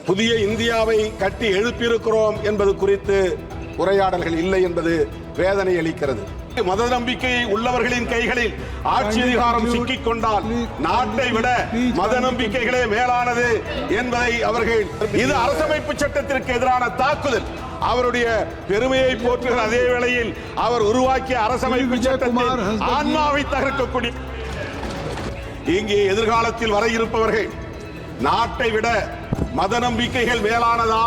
புதிய இந்தியாவை கட்டி எழுப்பியிருக்கிறோம் என்பது குறித்து உரையாடல்கள் இல்லை என்பது வேதனை அளிக்கிறது. மத நம்பிக்கை உள்ளவர்களின் கைகளில் ஆட்சி அதிகாரம் சிக்கிக் கொண்டால் நாட்டை விட மத நம்பிக்கைகளே மேலானது என்பதை அவர்கள், இது அரசமைப்பு சட்டத்திற்கு எதிரான தாக்குதல். அவருடைய பெருமையை போற்றுகிற அதே வேளையில் அவர் உருவாக்கிய அரசமைப்பு சட்டத்தின் ஆன்மாவை தகர்க்கக்கூடிய, இங்கே எதிர்காலத்தில் வர இருப்பவர்கள் நாட்டை விட மத நம்பிக்கைகள் மேலானதா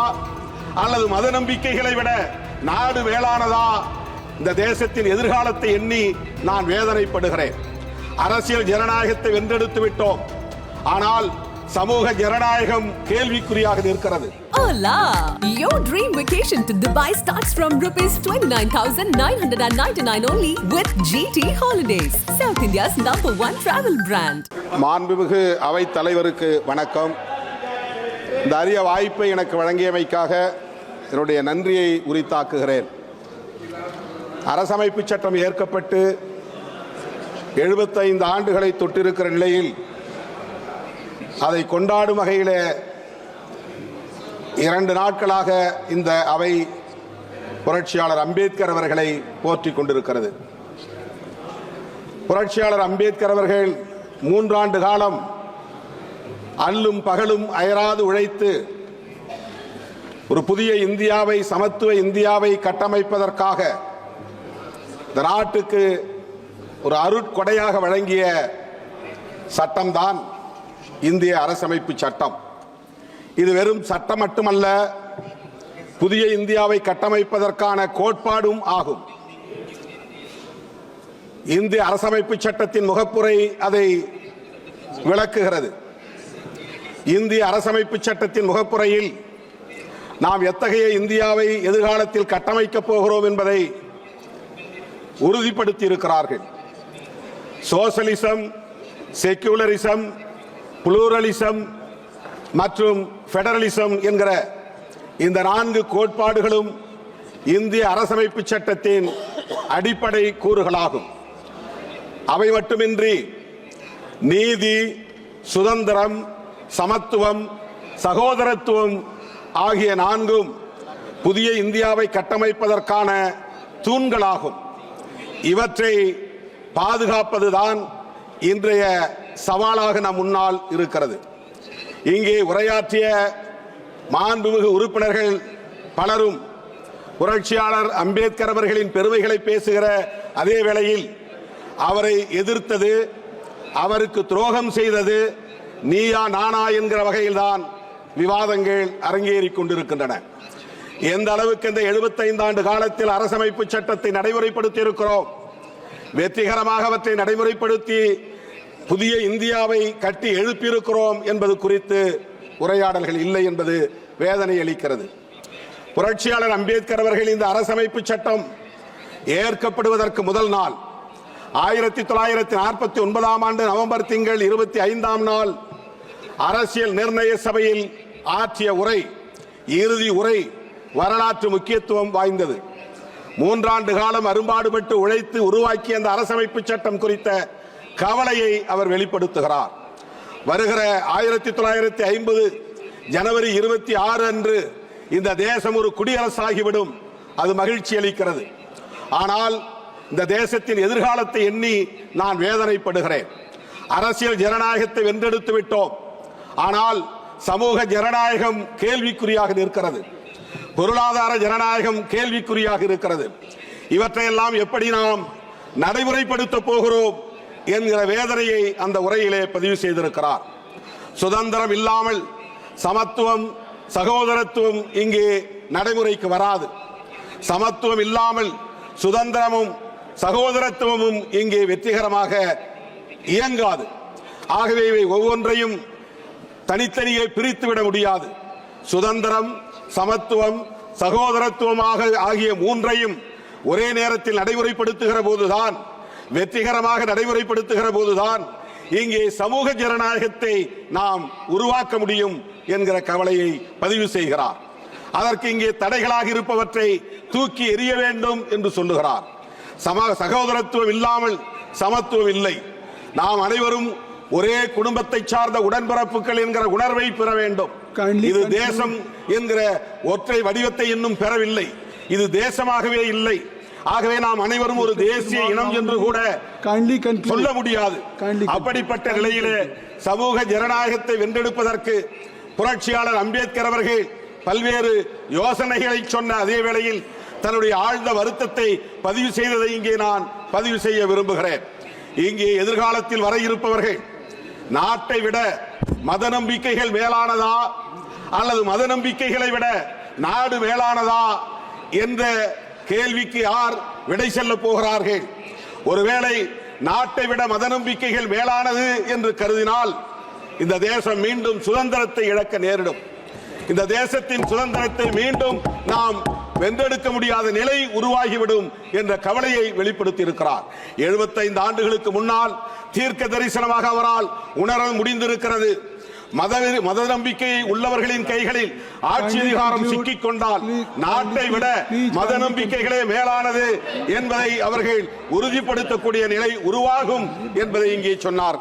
அல்லது மத நம்பிக்கைகளை விட நாடு மேலானதா? இந்த தேசத்தின் எதிர்காலத்தை எண்ணி நான் வேதனைப்படுகிறேன். அரசியல் ஜனநாயகத்தை வென்றெடுத்து விட்டோம், ஆனால் சமூக ஜனநாயகம் கேள்விக்குறியாக இருக்கிறது. Hola! Your dream vacation to Dubai starts from ₹29,999 only with GT Holidays, South India's #1 travel brand. மாண்புமிகு அவைத் தலைவருக்கு வணக்கம். இந்த அரிய வாய்ப்பை எனக்கு வழங்கியமைக்காக என்னுடைய நன்றியை உரித்தாக்குகிறேன். அரசமைப்பு சட்டம் ஏற்கப்பட்டு 75 ஆண்டுகளை தொட்டிருக்கிற நிலையில் அதை கொண்டாடும் வகையில் 2 நாட்களாக இந்த அவை புரட்சியாளர் அம்பேத்கர் அவர்களை போற்றிக் கொண்டிருக்கிறது. புரட்சியாளர் அம்பேத்கர் அவர்கள் 3 ஆண்டு காலம் அல்லும் பகலும் அயராது உழைத்து ஒரு புதிய இந்தியாவை, சமத்துவ இந்தியாவை கட்டமைப்பதற்காக இந்த நாட்டுக்கு ஒரு அருட்கொடையாக வழங்கிய சட்டம்தான் இந்திய அரசமைப்பு சட்டம். இது வெறும் சட்டம் மட்டுமல்ல, புதிய இந்தியாவை கட்டமைப்பதற்கான கோட்பாடும் ஆகும். இந்திய அரசமைப்பு சட்டத்தின் முகப்புரை அதை விளக்குகிறது. இந்திய அரசமைப்பு சட்டத்தின் முகப்புரையில் நாம் எத்தகைய இந்தியாவை எதிர்காலத்தில் கட்டமைக்கப் போகிறோம் என்பதை உறுதிப்படுத்தி இருக்கிறார்கள். சோசலிசம், செக்யூலரிசம், புளூரலிசம் மற்றும் ஃபெடரலிசம் என்கிற இந்த 4 கோட்பாடுகளும் இந்திய அரசமைப்பு சட்டத்தின் அடிப்படை கூறுகளாகும். அவை மட்டுமின்றி நீதி, சுதந்திரம், சமத்துவம், சகோதரத்துவம் ஆகிய 4ம் புதிய இந்தியாவை கட்டமைப்பதற்கான தூண்களாகும். இவற்றை பாதுகாப்பதுதான் இன்றைய சவாலாக நம் முன்னால் இருக்கிறது. இங்கே உரையாற்றிய மாண்புமிகு உறுப்பினர்கள் பலரும் புரட்சியாளர் அம்பேத்கர் அவர்களின் பெருமைகளை பேசுகிற அதே வேளையில் அவரை எதிர்த்தது, அவருக்கு துரோகம் செய்தது நீயா நானா என்கிற வகையில்தான் விவாதங்கள் அரங்கேறிக் கொண்டிருக்கின்றன. எந்த அளவுக்கு இந்த 75 ஆண்டு காலத்தில் அரசமைப்பு சட்டத்தை நடைமுறைப்படுத்தி இருக்கிறோம், வெற்றிகரமாக அவற்றை நடைமுறைப்படுத்தி புதிய இந்தியாவை கட்டி எழுப்பியிருக்கிறோம் என்பது குறித்து உரையாடல்கள் இல்லை என்பது வேதனை அளிக்கிறது. புரட்சியாளர் அம்பேத்கர் அவர்கள் இந்த அரசமைப்பு சட்டம் ஏற்கப்படுவதற்கு முதல் நாள் 1949 ஆண்டு நவம்பர் திங்கள் 25ஆம் நாள் அரசியல் நிர்ணய சபையில் ஆற்றிய உரை, இறுதி உரை வரலாற்று முக்கியத்துவம் வாய்ந்தது. 3 ஆண்டு காலம் அரும்பாடுபட்டு உழைத்து உருவாக்கிய அந்த அரசமைப்பு சட்டம் குறித்த கவலையை அவர் வெளிப்படுத்துகிறார். வருகிற 1950 ஜனவரி 26 அன்று இந்த தேசம் ஒரு குடியரசாகிவிடும். அது மகிழ்ச்சி அளிக்கிறது. ஆனால் இந்த தேசத்தின் எதிர்காலத்தை எண்ணி நான் வேதனைப்படுகிறேன். அரசியல் ஜனநாயகத்தை வென்றெடுத்து விட்டோம், ஆனால் சமூக ஜனநாயகம் கேள்விக்குறியாக இருக்கிறது. பொருளாதார ஜனநாயகம் கேள்விக்குறியாக இருக்கிறது. இவற்றையெல்லாம் எப்படி நாம் நடைமுறைப்படுத்த போகிறோம் என்கிற வேதனையை அந்த உரையிலே பதிவு செய்திருக்கிறார். சுதந்திரம் இல்லாமல் சமத்துவம், சகோதரத்துவம் இங்கே நடைமுறைக்கு வராது. சமத்துவம் இல்லாமல் சுதந்திரமும் சகோதரத்துவமும் இங்கே வெற்றிகரமாக இயங்காது. ஆகவே இவை ஒவ்வொன்றையும் தனித்தனியே பிரித்துவிட முடியாது. சுதந்திரம், சமத்துவம், சகோதரத்துவமாக ஆகிய 3ஐயும் ஒரே நேரத்தில் நடைமுறைப்படுத்துகிற போதுதான், வெற்றிகரமாக நடைமுறைப்படுத்துகிற போதுதான் இங்கே சமூக ஜனநாயகத்தை நாம் உருவாக்க முடியும் என்கிற கவலையை பதிவு செய்கிறார். அதற்கு இங்கே தடைகளாக இருப்பவற்றை தூக்கி எறிய வேண்டும் என்று சொல்லுகிறார். சகோதரத்துவம் இல்லாமல் சமத்துவம் இல்லை. நாம் அனைவரும் ஒரே குடும்பத்தை சார்ந்த உடன்பிறப்புகள் என்கிற உணர்வை பெற வேண்டும். இது தேசம் என்கிற ஒற்றை வடிவத்தை இன்னும் பெறவில்லை. இது தேசமாகவே இல்லை. ஆகவே நாம் அனைவரும் ஒரு தேசிய இனம் என்று கூட சொல்ல முடியாது. அப்படிப்பட்ட நிலையிலே சமூக ஜனநாயகத்தை வென்றெடுப்பதற்கு புரட்சியாளர் அம்பேத்கர் அவர்கள் பல்வேறு யோசனைகளை சொன்ன அதே வேளையில் தன்னுடைய ஆழ்ந்த வருத்தத்தை பதிவு செய்ததை இங்கே நான் பதிவு செய்ய விரும்புகிறேன். இங்கே எதிர்காலத்தில் வர இருப்பவர்கள் நாட்டை விட மத நம்பிக்கைகள் மேலானதா அல்லது மத நம்பிக்கைகளை விட நாடு மேலானதா என்ற கேள்விக்கு யார் விடை செல்ல போகிறார்கள்? ஒருவேளை நாட்டை விட மத நம்பிக்கைகள் மேலானது என்று கருதினால் இந்த தேசம் மீண்டும் சுதந்திரத்தை இழக்க நேரிடும். இந்த தேசத்தின் சுதந்திரத்தை மீண்டும் நாம் வென்றெடுக்க முடியாத நிலை உருவாகிவிடும் என்ற கவலையை வெளிப்படுத்தி இருக்கிறார். 75 ஆண்டுகளுக்கு முன்னால் தீர்க்க தரிசனமாக அவரால் உணர முடிந்திருக்கிறது. மத நம்பிக்கை உள்ளவர்களின் கைகளில் ஆட்சி அதிகாரம் சிக்கிக் கொண்டால் நாட்டை விட மத நம்பிக்கைகளே மேலானது என்பதை அவர்கள் உறுதிப்படுத்தக்கூடிய நிலை உருவாகும் என்பதை இங்கே சொன்னார்.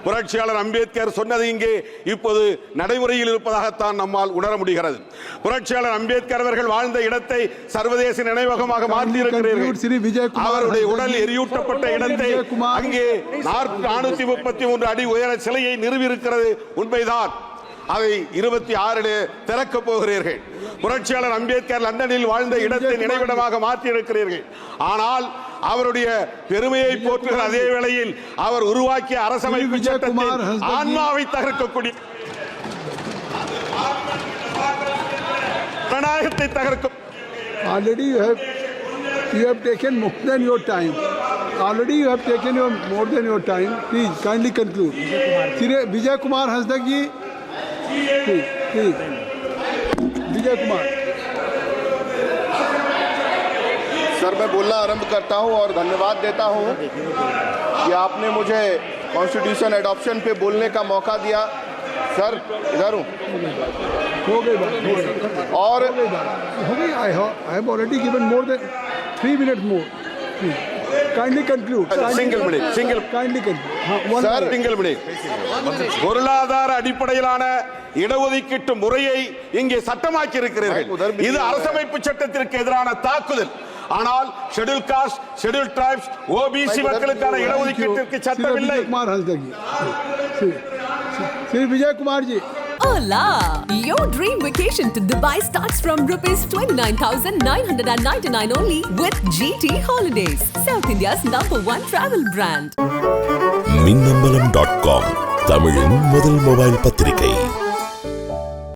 புரட்சியாளர் அம்பேத்கர் சொன்னது இங்கே இப்போது நடைமுறையில் இருப்பதாகத்தான் நம்மால் உணர முடிகிறது. புரட்சியாளர் அம்பேத்கர் அவர்கள் வாழ்ந்த இடத்தை சர்வதேச நினைவகமாக மாற்றியிருக்கிறீர்கள். அவருடைய உடல் எரியூட்டப்பட்ட இடத்தை அங்கே 433 அடி உயர சிலையை நிறுவியிருக்கிறது உண்மைதான். அதை 26 திறக்க போகிறீர்கள். புரட்சியாளர் அம்பேத்கர் லண்டனில் வாழ்ந்த இடத்தை நினைவிடமாக மாற்றியிருக்கிறீர்கள். ஆனால் அவருடைய பெருமையை போற்றுகிற அதே வேளையில் அவர் உருவாக்கிய அரசமைப்பு சட்டத்தில் ஆன்மாவை தகர்க்கக்கூடிய ஜனநாயகத்தை தகர்க்கும். Already you have taken more than your time. Already you have taken more than your time. Please kindly conclude. Vijay Kumar Hasdak ji, please. Vijay Kumar. Sir, मैं बोलना आरंभ करता हूं और धन्यवाद देता हूं कि आपने मुझे कॉन्स्टिट्यूशन एडॉप्शन पे बोलने का मौका दिया। सर, इधर हूं। हो गई बात। और हो गई। I have already given more than 3 minutes more. Please. Kindly conclude. Single minute. Kindly conclude. Sir, single minute. பொருளாதார அடிப்படையிலான இடஒதுக்கீட்டு முறையை இங்கே சட்டமாக்கி இருக்கிறீர்கள். இது அரசமைப்பு சட்டத்திற்கு எதிரான தாக்குதல். ஆனால் schedule cost, schedule tribes, OBC மக்களுக்கான இடஒதுக்கீட்டிற்கு சட்டம் இல்லை. Shri Vijay Kumar ji. Hola! Your dream vacation to Dubai starts from rupees 29,999 only with GT Holidays, South India's #1 travel brand. மின்னம்பலம்.com தமிழின் முதல் மொபைல் பத்திரிகை.